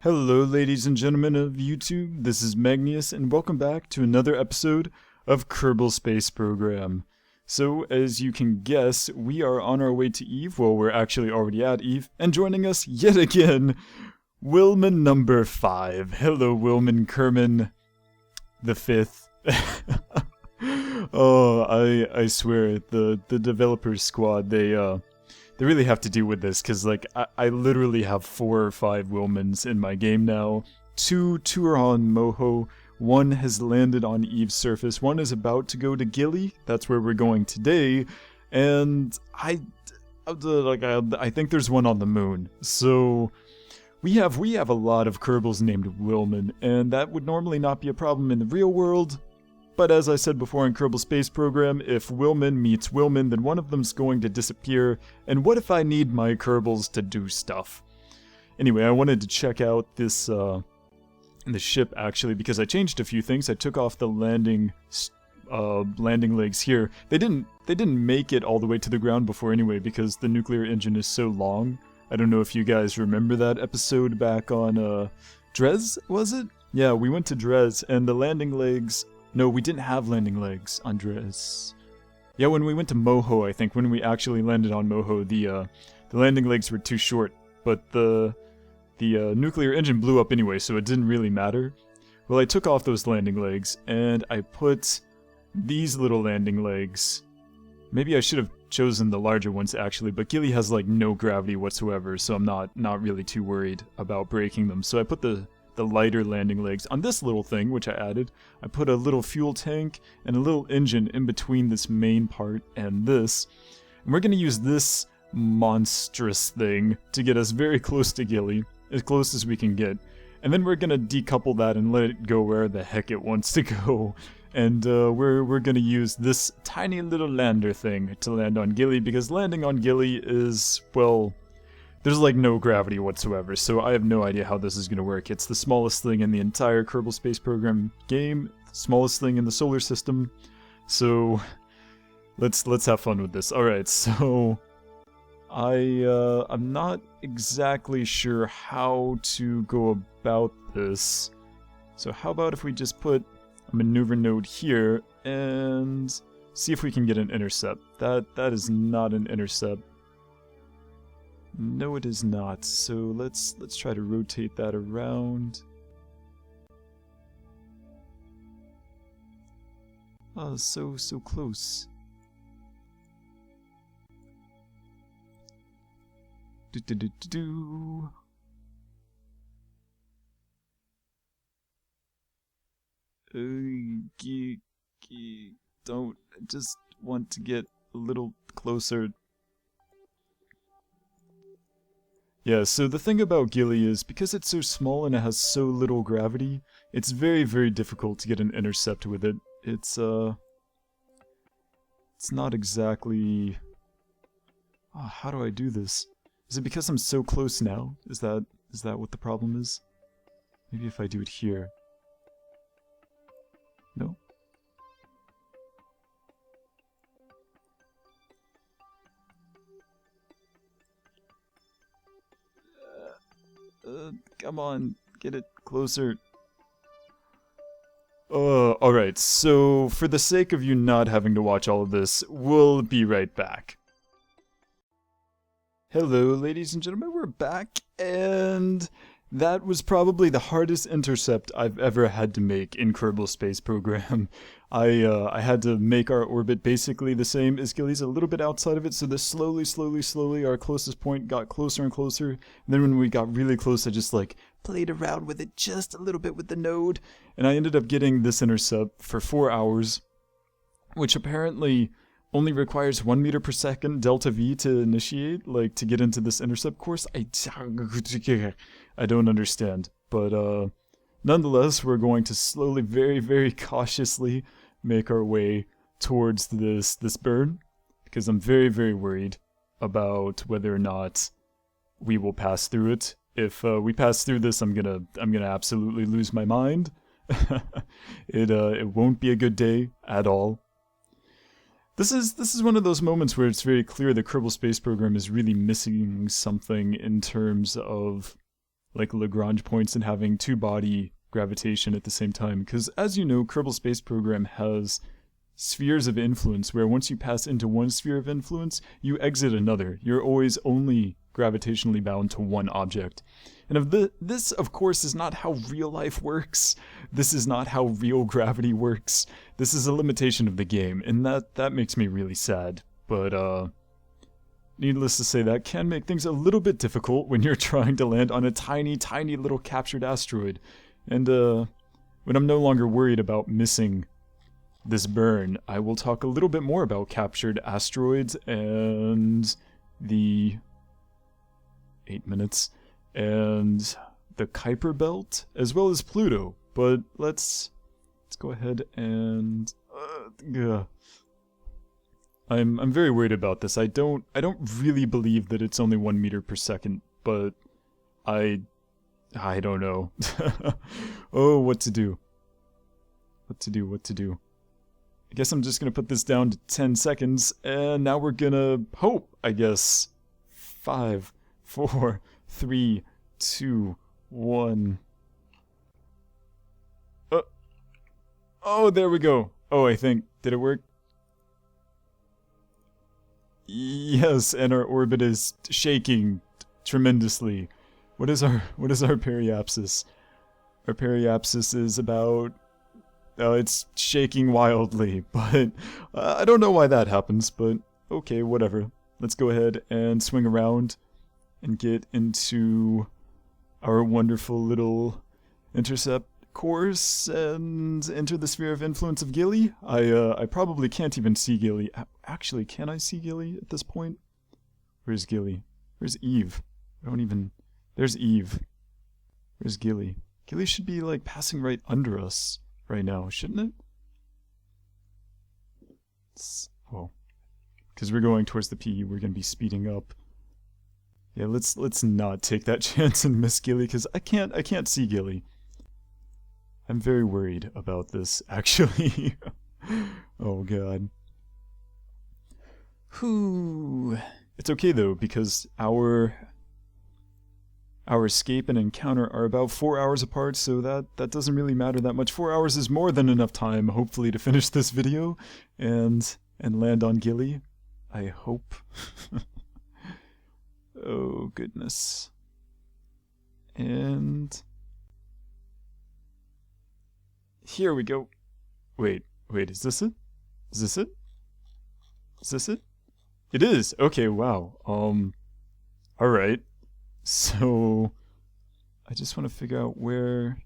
Hello, ladies and gentlemen of YouTube. This is Megneous, and welcome back to another episode of Kerbal Space Program. So, as you can guess, we are on our way to Eve. Well, we're actually already at Eve, and joining us yet again, Wilman number 5. Hello, Wilman Kerman the 5th. Oh, I swear, the developers squad, they really have to deal with this, because, like, I literally have 4 or 5 Wilmans in my game now. Two are on Moho, one has landed on Eve's surface, one is about to go to Gilly, that's where we're going today, and I think there's one on the moon. So, we have a lot of Kerbals named Wilman, and that would normally not be a problem in the real world. But as I said before in Kerbal Space Program, if Wilman meets Wilman, then one of them's going to disappear, and what if I need my Kerbals to do stuff? Anyway, I wanted to check out this, the ship, actually, because I changed a few things. I took off the landing legs here. They didn't make it all the way to the ground before anyway, because the nuclear engine is so long. I don't know if you guys remember that episode back on, Dres, was it? Yeah, we went to Dres, and the landing legs... No, we didn't have landing legs, Andres. Yeah, when we went to Moho, I think, when we actually landed on Moho, the landing legs were too short, but the nuclear engine blew up anyway, so it didn't really matter. Well, I took off those landing legs, and I put these little landing legs. Maybe I should have chosen the larger ones, actually, but Gilly has, like, no gravity whatsoever, so I'm not really too worried about breaking them. So I put the lighter landing legs on this little thing, which I added. I put a little fuel tank and a little engine in between this main part and this. And we're going to use this monstrous thing to get us very close to Gilly, as close as we can get. And then we're going to decouple that and let it go where the heck it wants to go. And we're going to use this tiny little lander thing to land on Gilly, because landing on Gilly is, well... there's like no gravity whatsoever, so I have no idea how this is going to work. It's the smallest thing in the entire Kerbal Space Program game, the smallest thing in the solar system, so let's have fun with this. Alright, so I'm not exactly sure how to go about this, so how about if we just put a maneuver node here and see if we can get an intercept. That is not an intercept. No, it is not. So let's try to rotate that around. Oh, so close. Do. Don't. I just want to get a little closer. Yeah, so the thing about Gilly is, because it's so small and it has so little gravity, it's very, very difficult to get an intercept with it. It's not exactly... Oh, how do I do this? Is it because I'm so close now? Is that what the problem is? Maybe if I do it here. No? Come on, get it closer. Alright, so for the sake of you not having to watch all of this, we'll be right back. Hello, ladies and gentlemen, we're back, and that was probably the hardest intercept I've ever had to make in Kerbal Space Program. I had to make our orbit basically the same as Gilly's, a little bit outside of it, so that slowly, our closest point got closer and closer, and then when we got really close, I just, like, played around with it just a little bit with the node, and I ended up getting this intercept for 4 hours, which apparently only requires 1 meter per second delta V to initiate, like, to get into this intercept course. I don't understand, but, nonetheless, we're going to slowly, very, very cautiously make our way towards this burn, because I'm very, very worried about whether or not we will pass through it. If we pass through this, I'm gonna absolutely lose my mind. It won't be a good day at all. This is one of those moments where it's very clear the Kerbal Space Program is really missing something in terms of like Lagrange points and having two-body gravitation at the same time. Because as you know, Kerbal Space Program has spheres of influence where once you pass into one sphere of influence, you exit another. You're always only gravitationally bound to one object. And this, of course, is not how real life works. This is not how real gravity works. This is a limitation of the game, and that makes me really sad. But, needless to say, that can make things a little bit difficult when you're trying to land on a tiny, tiny little captured asteroid. And, when I'm no longer worried about missing this burn, I will talk a little bit more about captured asteroids and the 8 minutes and the Kuiper Belt as well as Pluto. But let's go ahead and I'm very worried about this. I don't really believe that it's only 1 meter per second, but I don't know. Oh, what to do? What to do? I guess I'm just gonna put this down to 10 seconds, and now we're gonna hope, I guess. 5, 4, 3, 2, 1. Oh, there we go. Oh, I think, did it work? Yes, and our orbit is shaking tremendously. What is our periapsis? Our periapsis is about... it's shaking wildly, but I don't know why that happens, but okay, whatever. Let's go ahead and swing around and get into our wonderful little intercept course and enter the sphere of influence of Gilly. I probably can't even see Gilly. Actually, can I see Gilly at this point? Where's Gilly? Where's Eve? I don't even... There's Eve. Where's Gilly? Gilly should be, like, passing right under us right now, shouldn't it? Well, because we're going towards the PE, we're gonna be speeding up. Yeah, let's not take that chance and miss Gilly, because I can't see Gilly. I'm very worried about this, actually. Oh god. Whew. It's okay though, because our escape and encounter are about 4 hours apart, so that doesn't really matter that much. 4 hours is more than enough time, hopefully, to finish this video and land on Gilly. I hope. Oh goodness. And here we go. Wait, is this it? Is this it? Is this it? It is. Okay, wow. Alright. So, I just want to figure out where...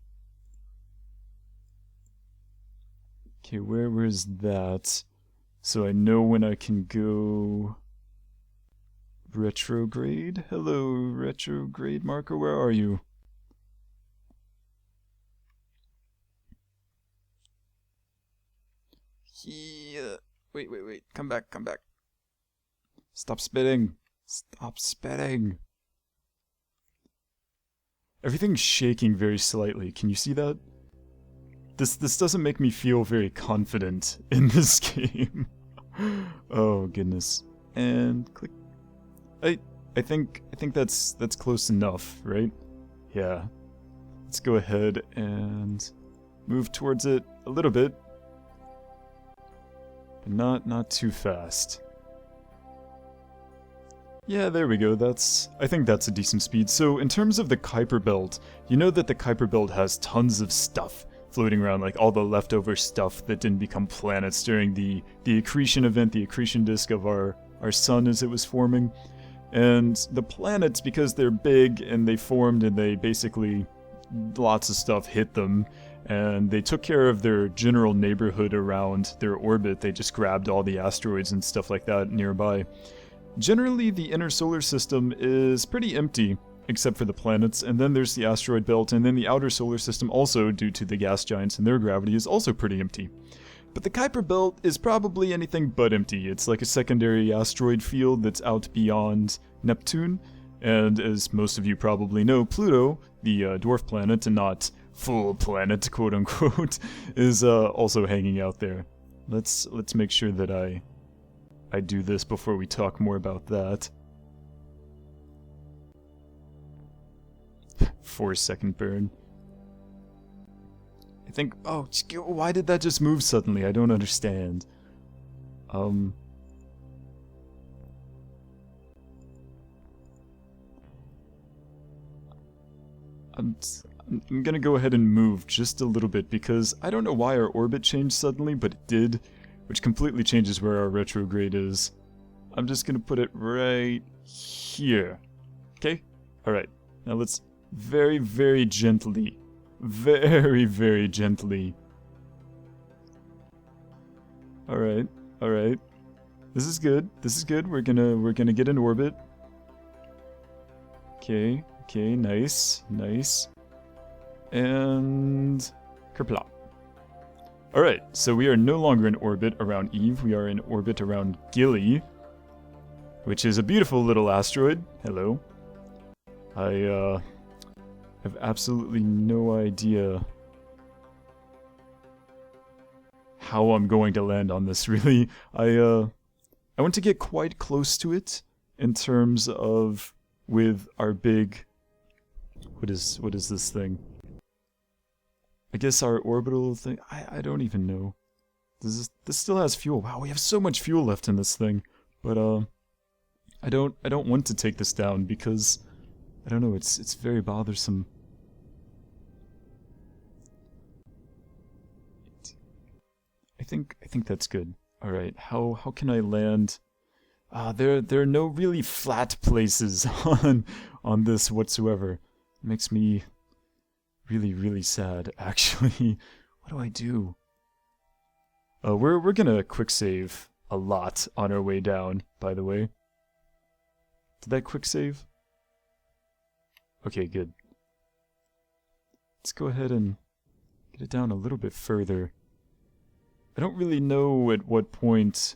Okay, where is that? So I know when I can go... Retrograde? Hello, retrograde marker, where are you? Yeah. Wait. Come back. Stop spitting. Stop spitting. Everything's shaking very slightly. Can you see that? This doesn't make me feel very confident in this game. Oh goodness. And click. I think that's close enough, right? Yeah. Let's go ahead and move towards it a little bit. But not too fast. Yeah, there we go. I think that's a decent speed. So in terms of the Kuiper Belt, you know that the Kuiper Belt has tons of stuff floating around, like all the leftover stuff that didn't become planets during the accretion event, the accretion disk of our sun as it was forming. And the planets, because they're big and they formed and they basically, lots of stuff hit them, and they took care of their general neighborhood around their orbit. They just grabbed all the asteroids and stuff like that nearby. Generally, the inner solar system is pretty empty, except for the planets, and then there's the asteroid belt, and then the outer solar system also, due to the gas giants and their gravity, is also pretty empty. But the Kuiper Belt is probably anything but empty. It's like a secondary asteroid field that's out beyond Neptune, and as most of you probably know, Pluto, the dwarf planet and not full planet, quote-unquote, is also hanging out there. Let's make sure that I do this before we talk more about that. 4-second burn. I think... Oh, why did that just move suddenly? I don't understand. I'm gonna go ahead and move just a little bit because I don't know why our orbit changed suddenly, but it did, which completely changes where our retrograde is. I'm just gonna put it right here. Okay? Alright. Now let's very, very gently, very gently. Alright, alright. This is good. This is good. We're gonna get in orbit. Okay, okay, nice, nice. And kerplop. Alright, so we are no longer in orbit around Eve, we are in orbit around Gilly, which is a beautiful little asteroid. Hello. I have absolutely no idea how I'm going to land on this, really. I want to get quite close to it in terms of with our big... What is this thing? I guess our orbital thing? I don't even know. This still has fuel. Wow, we have so much fuel left in this thing. But I don't want to take this down because I don't know, it's very bothersome. I think that's good. Alright, how can I land? There are no really flat places on this whatsoever. It makes me really sad, actually. What do I do? We're gonna quick save a lot on our way down, by the way. Did that quick save? Okay, good. Let's go ahead and get it down a little bit further. I don't really know at what point...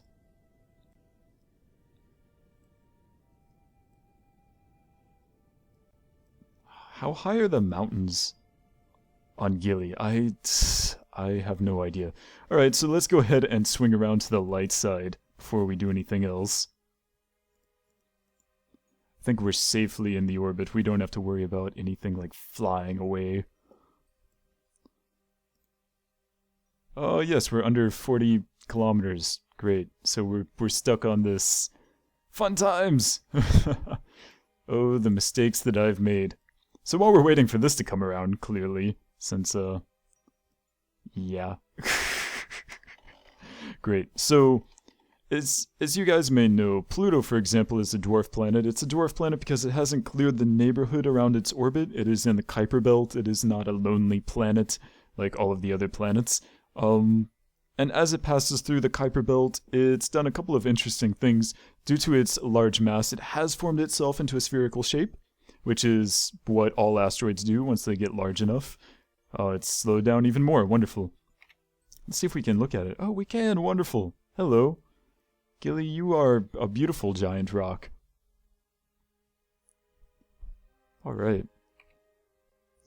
How high are the mountains on Gilly? I have no idea. Alright, so let's go ahead and swing around to the light side before we do anything else. I think we're safely in the orbit. We don't have to worry about anything like flying away. Oh yes, we're under 40 kilometers. Great. So we're stuck on this. Fun times! Oh, the mistakes that I've made. So while we're waiting for this to come around, clearly, since, yeah. Great. So, as you guys may know, Pluto, for example, is a dwarf planet. It's a dwarf planet because it hasn't cleared the neighborhood around its orbit. It is in the Kuiper Belt. It is not a lonely planet like all of the other planets. And as it passes through the Kuiper Belt, it's done a couple of interesting things. Due to its large mass, it has formed itself into a spherical shape, which is what all asteroids do once they get large enough. It's slowed down even more. Wonderful. Let's see if we can look at it. Oh, we can. Wonderful. Hello. Gilly, you are a beautiful giant rock. Alright.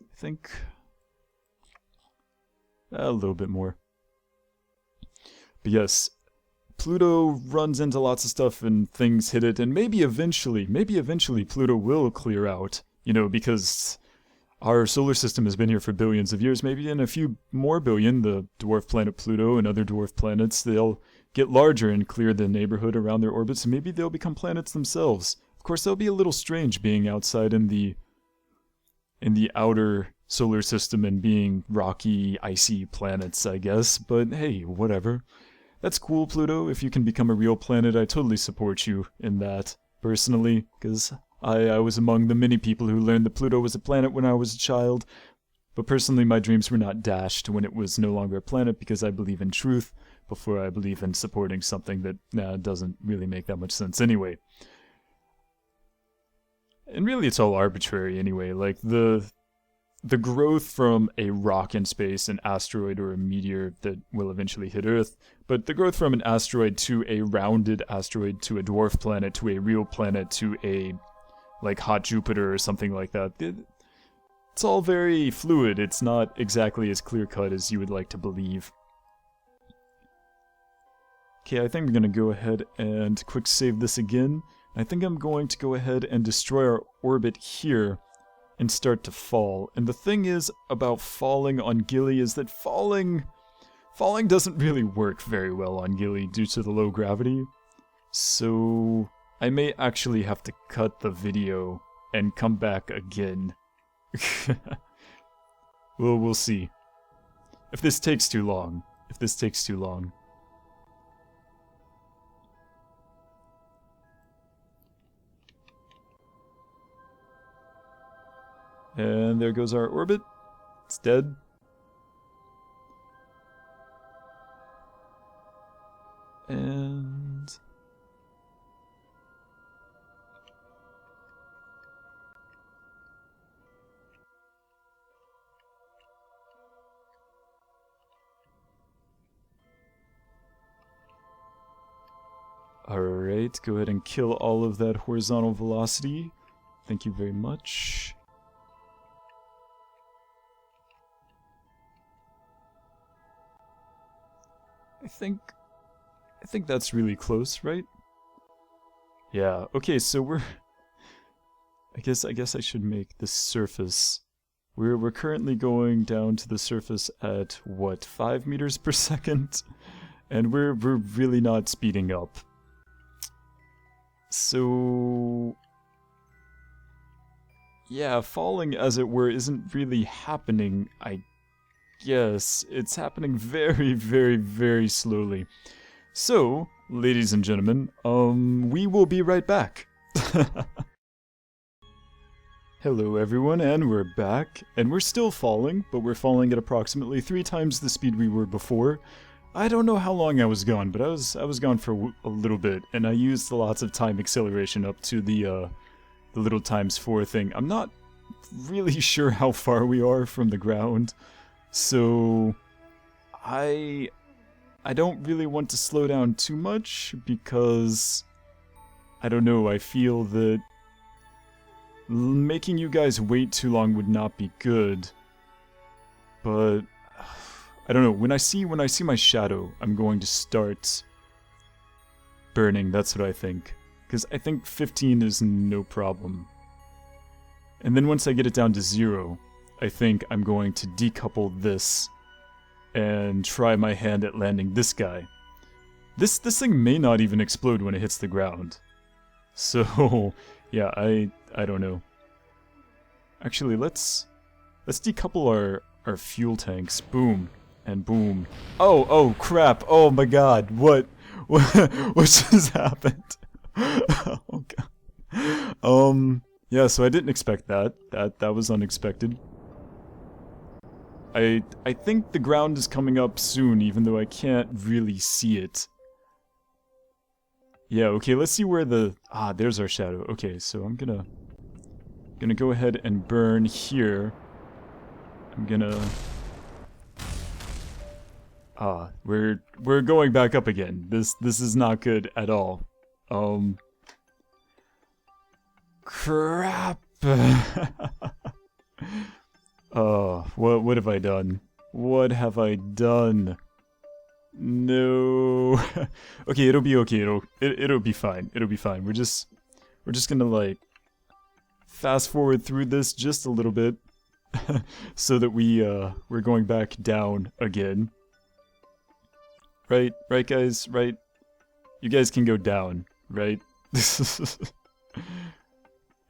I think... a little bit more. But yes, Pluto runs into lots of stuff and things hit it, and maybe eventually Pluto will clear out, you know, because our solar system has been here for billions of years. Maybe in a few more billion, the dwarf planet Pluto and other dwarf planets, they'll get larger and clear the neighborhood around their orbits, and maybe they'll become planets themselves. Of course, they'll be a little strange being outside in the outer solar system and being rocky, icy planets, I guess, but hey, whatever. That's cool, Pluto. If you can become a real planet, I totally support you in that, personally, because I was among the many people who learned that Pluto was a planet when I was a child, but personally my dreams were not dashed when it was no longer a planet because I believe in truth before I believe in supporting something that doesn't really make that much sense anyway. And really it's all arbitrary anyway, like the growth from a rock in space, an asteroid or a meteor that will eventually hit Earth, but the growth from an asteroid to a rounded asteroid to a dwarf planet to a real planet to a, like, hot Jupiter or something like that, it's all very fluid. It's not exactly as clear-cut as you would like to believe. Okay, I think we're going to go ahead and quick save this again. I think I'm going to go ahead and destroy our orbit here, and start to fall. And the thing is about falling on Gilly is that falling doesn't really work very well on Gilly due to the low gravity. So I may actually have to cut the video and come back again. We'll see. If this takes too long. And there goes our orbit. It's dead. And... alright, go ahead and kill all of that horizontal velocity. Thank you very much. I think that's really close, right? Yeah, okay, so we're... I guess I should make the surface. We're currently going down to the surface at, what, 5 meters per second? And we're really not speeding up. So... yeah, falling, as it were, isn't really happening, I guess. It's happening very, very, very slowly. So, ladies and gentlemen, we will be right back. Hello everyone, and we're back. And we're still falling, but we're falling at approximately 3 times the speed we were before. I don't know how long I was gone, but I was gone for a little bit, and I used lots of time acceleration up to the little ×4 thing. I'm not really sure how far we are from the ground, so I don't really want to slow down too much because I don't know, I feel that making you guys wait too long would not be good. But I don't know, when I see my shadow, I'm going to start burning, that's what I think. Because I think 15 is no problem. And then once I get it down to 0, I think I'm going to decouple this and try my hand at landing this guy. This thing may not even explode when it hits the ground. So, yeah, I don't know. Actually, let's decouple our fuel tanks. Boom. And boom. Oh crap. Oh my god. What just happened? Oh god. Yeah, so I didn't expect that. That was unexpected. I think the ground is coming up soon, even though I can't really see it. Yeah, okay, let's see where the... ah, there's our shadow. Okay, so I'm gonna go ahead and burn here. I'm gonna... ah, we're going back up again. This is not good at all. Crap! Oh, what have I done? What have I done? No. Okay, it'll be okay. It'll be fine. It'll be fine. We're just gonna like fast forward through this just a little bit so that we're going back down again. Right, guys, right? You guys can go down, right?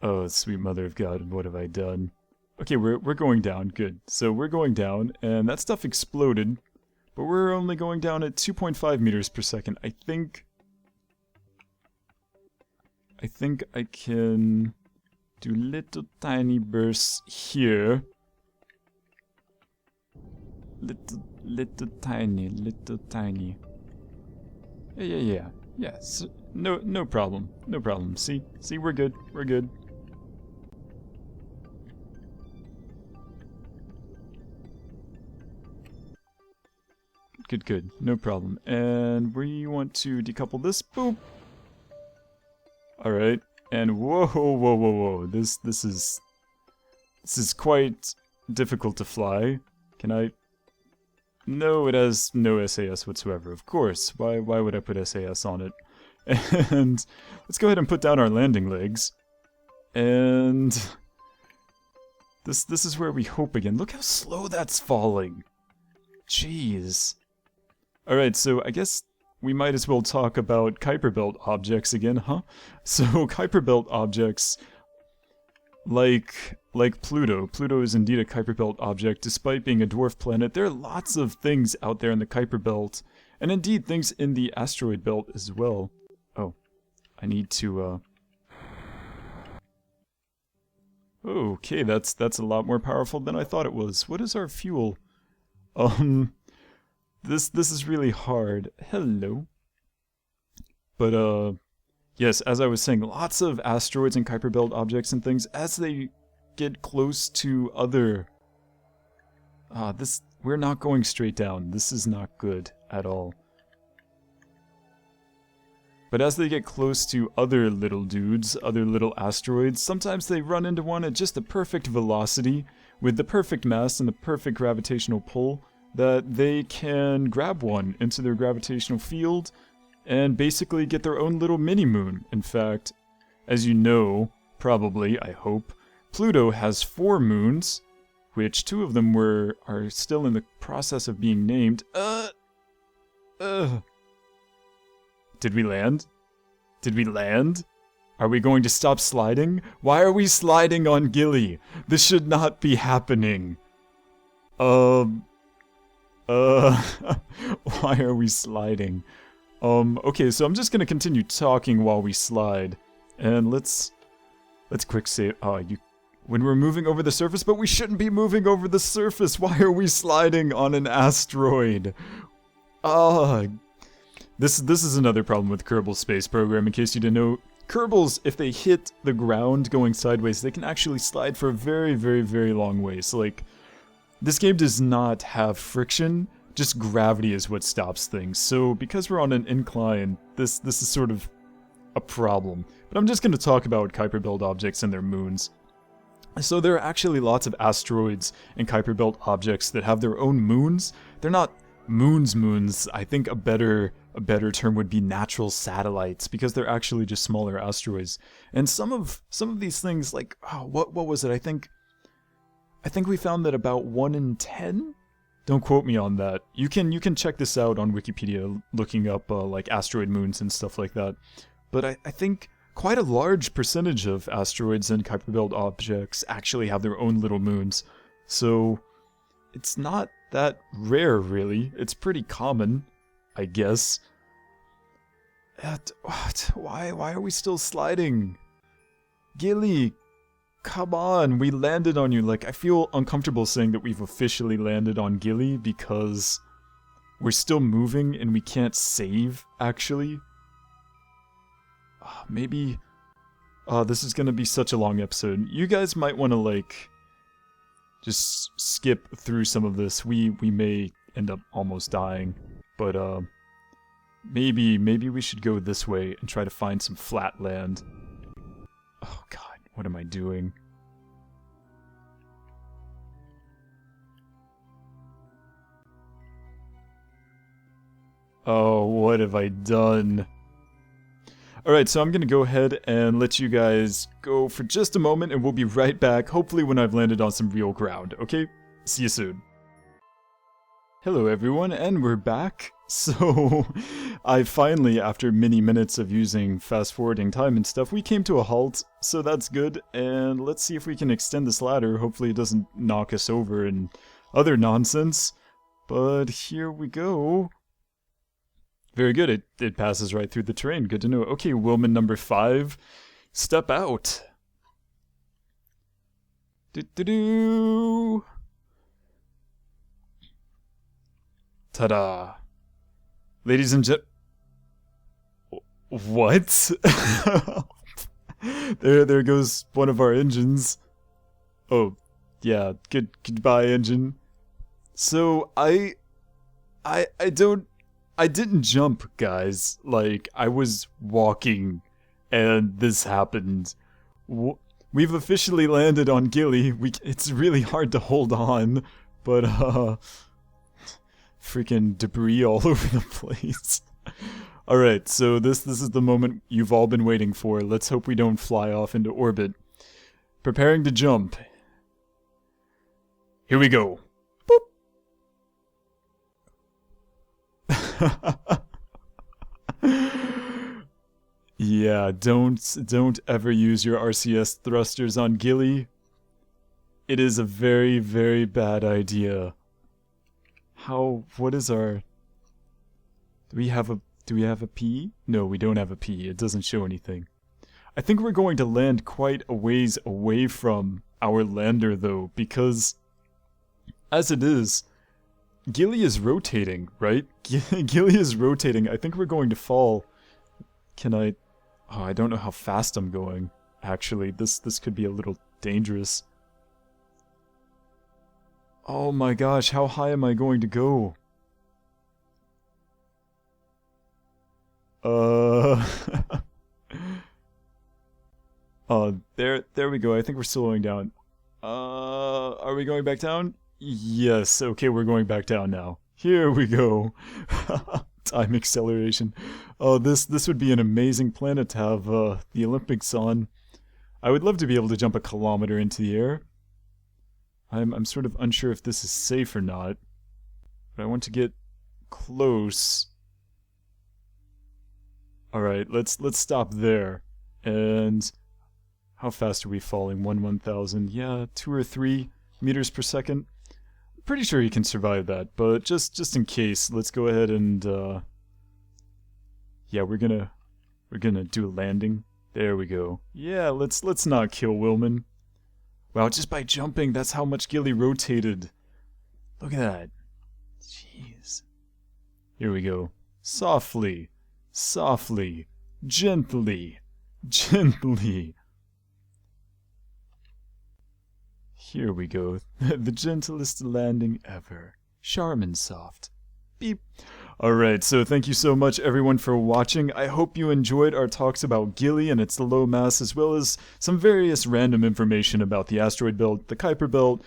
Oh, sweet mother of God, what have I done? Okay, we're going down, good. So we're going down, and that stuff exploded, but we're only going down at 2.5 meters per second. I think I can do little tiny bursts here. Little tiny. Yeah. Yes. No problem. No problem. See, we're good. We're good. Good. No problem. And we want to decouple this. Boop. Alright. And whoa. This is quite difficult to fly. Can I... no, it has no SAS whatsoever. Of course. Why would I put SAS on it? And let's go ahead and put down our landing legs. And... This is where we hope again. Look how slow that's falling. Jeez. Alright, so I guess we might as well talk about Kuiper Belt objects again, huh? So Kuiper Belt objects, like Pluto. Pluto is indeed a Kuiper Belt object, despite being a dwarf planet. There are lots of things out there in the Kuiper Belt, and indeed things in the asteroid belt as well. Oh, I need to, Okay, that's a lot more powerful than I thought it was. What is our fuel? This is really hard. Hello. But, yes, as I was saying, lots of asteroids and Kuiper Belt objects and things, as they get close to other... we're not going straight down. This is not good at all. But as they get close to other little dudes, other little asteroids, sometimes they run into one at just the perfect velocity, with the perfect mass and the perfect gravitational pull, that they can grab one into their gravitational field and basically get their own little mini-moon. In fact, as you know, probably, I hope, Pluto has 4 moons, which 2 of them are still in the process of being named. Did we land? Did we land? Are we going to stop sliding? Why are we sliding on Gilly? This should not be happening. Why are we sliding? Okay, so I'm just gonna continue talking while we slide. And let's quick save. When we're moving over the surface, but we shouldn't be moving over the surface. Why are we sliding on an asteroid? This is another problem with Kerbal's space program, in case you didn't know. Kerbals, if they hit the ground going sideways, they can actually slide for a very, very, very long ways. Like, this game does not have friction, just gravity is what stops things. So, because we're on an incline, this is sort of a problem. But I'm just going to talk about Kuiper Belt objects and their moons. So there are actually lots of asteroids and Kuiper Belt objects that have their own moons. They're not moons. I think a better term would be natural satellites, because they're actually just smaller asteroids. And some of these things, like, what was it? I think we found that about 1 in 10. Don't quote me on that. You can check this out on Wikipedia, looking up like asteroid moons and stuff like that. But I think quite a large percentage of asteroids and Kuiper Belt objects actually have their own little moons. So it's not that rare, really. It's pretty common, I guess. What? Why are we still sliding? Gilly, come on, we landed on you. Like, I feel uncomfortable saying that we've officially landed on Gilly because we're still moving and we can't save, actually. Maybe... this is gonna be such a long episode. You guys might want to, like, just skip through some of this. We may end up almost dying. But, maybe we should go this way and try to find some flat land. Oh god, what am I doing? Oh, what have I done? Alright, so I'm gonna go ahead and let you guys go for just a moment, and we'll be right back, hopefully when I've landed on some real ground, okay? See you soon. Hello everyone, and we're back. So, I finally, after many minutes of using fast-forwarding time and stuff, we came to a halt, so that's good, and let's see if we can extend this ladder. Hopefully it doesn't knock us over and other nonsense. But here we go. Very good, it passes right through the terrain, good to know. Okay, Willman number 5, step out. Do-do-do! Ta-da! Ladies and what? there goes one of our engines. Oh, yeah, goodbye engine. So, I didn't jump, guys. Like, I was walking, and this happened. We've officially landed on Gilly. It's really hard to hold on, but, freaking debris all over the place. Alright, so this is the moment you've all been waiting for. Let's hope we don't fly off into orbit. Preparing to jump. Here we go. Boop. Yeah, don't ever use your RCS thrusters on Gilly. It is a very, very bad idea. What is our... Do we have a P? No, we don't have a P. It doesn't show anything. I think we're going to land quite a ways away from our lander though, because as it is, Gilly is rotating, right? Gilly is rotating. I think we're going to fall. Can I... Oh, I don't know how fast I'm going. Actually, this could be a little dangerous. Oh my gosh, how high am I going to go? Oh, there we go. I think we're slowing down. Are we going back down? Yes, okay, we're going back down now. Here we go. Time acceleration. Oh, this would be an amazing planet to have the Olympics on. I would love to be able to jump a kilometer into the air. I'm sort of unsure if this is safe or not, but I want to get close. All right, let's stop there. And how fast are we falling? 1,000. Yeah, 2 or 3 meters per second. Pretty sure you can survive that, but just in case, let's go ahead and yeah, we're gonna do a landing. There we go. Yeah, let's not kill Willman. Wow, just by jumping, that's how much Gilly rotated. Look at that. Jeez. Here we go. Softly, softly, gently, gently. Here we go. The gentlest landing ever. Charmin soft. Beep. Alright, so thank you so much everyone for watching. I hope you enjoyed our talks about Gilly and its low mass, as well as some various random information about the asteroid belt, the Kuiper belt,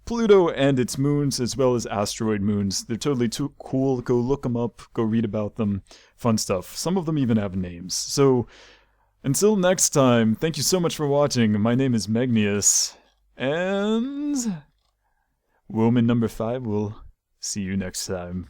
Pluto and its moons, as well as asteroid moons. They're totally too cool. Go look them up, go read about them. Fun stuff. Some of them even have names. So, until next time, thank you so much for watching. My name is Megneous. And Woman number 5 will see you next time.